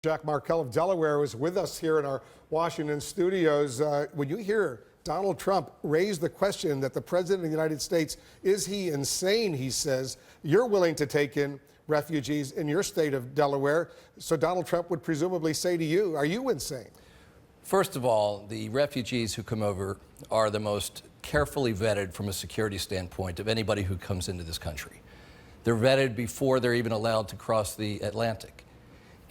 Jack Markell of Delaware is with us here in our Washington studios. When you hear Donald Trump raise the question that the President of the United States, is he insane, he says, you're willing to take in refugees in your state of Delaware. So Donald Trump would presumably say to you, are you insane? First of all, the refugees who come over are the most carefully vetted from a security standpoint of anybody who comes into this country. They're vetted before they're even allowed to cross the Atlantic.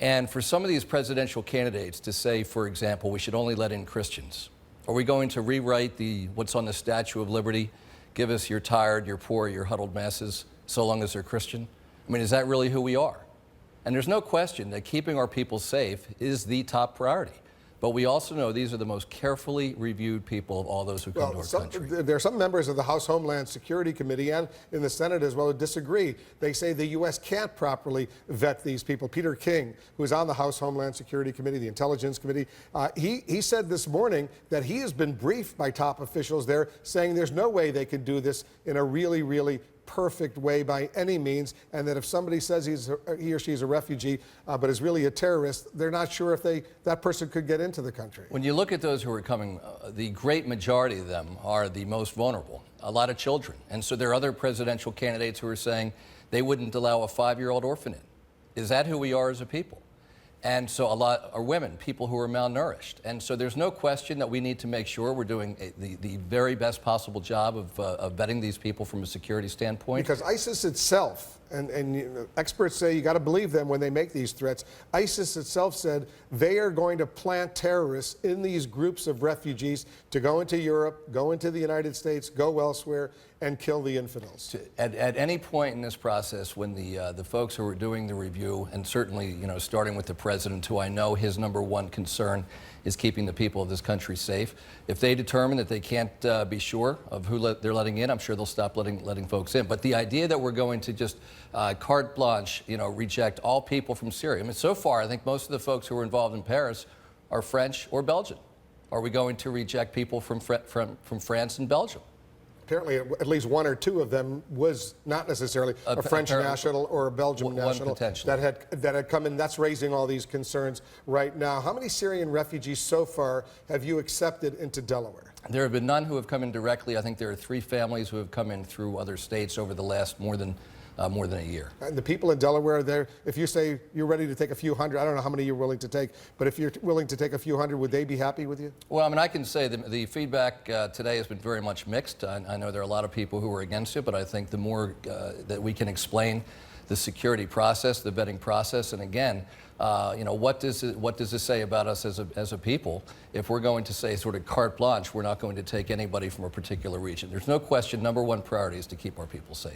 And for some of these presidential candidates to say, for example, we should only let in Christians, are we going to rewrite what's on the Statue of Liberty? Give us your tired, your poor, your huddled masses, so long as they're Christian? I mean, is that really who we are? And there's no question that keeping our people safe is the top priority. But we also know these are the most carefully reviewed people of all those who come to our country. There are some members of the House Homeland Security Committee and in the Senate as well who disagree. They say the U.S. can't properly vet these people. Peter King, who is on the House Homeland Security Committee, the Intelligence Committee, he said this morning that he has been briefed by top officials there saying there's no way they could do this in a really perfect way by any means, and that if somebody says he or she is a refugee but is really a terrorist, they're not sure if that person could get into the country. When you look at those who are coming, the great majority of them are the most vulnerable, a lot of children. And so there are other presidential candidates who are saying they wouldn't allow a 5-year-old orphan in. Is that who we are as a people? And so a lot are women, people who are malnourished. And so there's no question that we need to make sure we're doing the very best possible job of vetting these people from a security standpoint. Because ISIS itself, and experts say you got to believe them when they make these threats, ISIS itself said they are going to plant terrorists in these groups of refugees to go into Europe, go into the United States, go elsewhere, and kill the infidels. At any point in this process, when the folks who are doing the review, and certainly starting with the president, who I know his #1 concern is keeping the people of this country safe, if they determine that they can't be sure of who they're letting in, I'm sure they'll stop letting folks in. But the idea that we're going to just carte blanche, reject all people from Syria. I mean, so far, I think most of the folks who are involved in Paris are French or Belgian. Are we going to reject people from France and Belgium? Apparently, at least 1 or 2 of them was not necessarily a French national or a Belgian national that had come in. That's raising all these concerns right now. How many Syrian refugees so far have you accepted into Delaware? There have been none who have come in directly. I think there are 3 families who have come in through other states over the last more than a year. And the people in Delaware, if you say you're ready to take a few hundred, I don't know how many you're willing to take, but if you're willing to take a few hundred, would they be happy with you? Well, I mean, I can say the feedback today has been very much mixed. I know there are a lot of people who are against it, but I think the more that we can explain the security process, the vetting process, and again, what does this say about us as a people? If we're going to say sort of carte blanche, we're not going to take anybody from a particular region. There's no question #1 priority is to keep our people safe.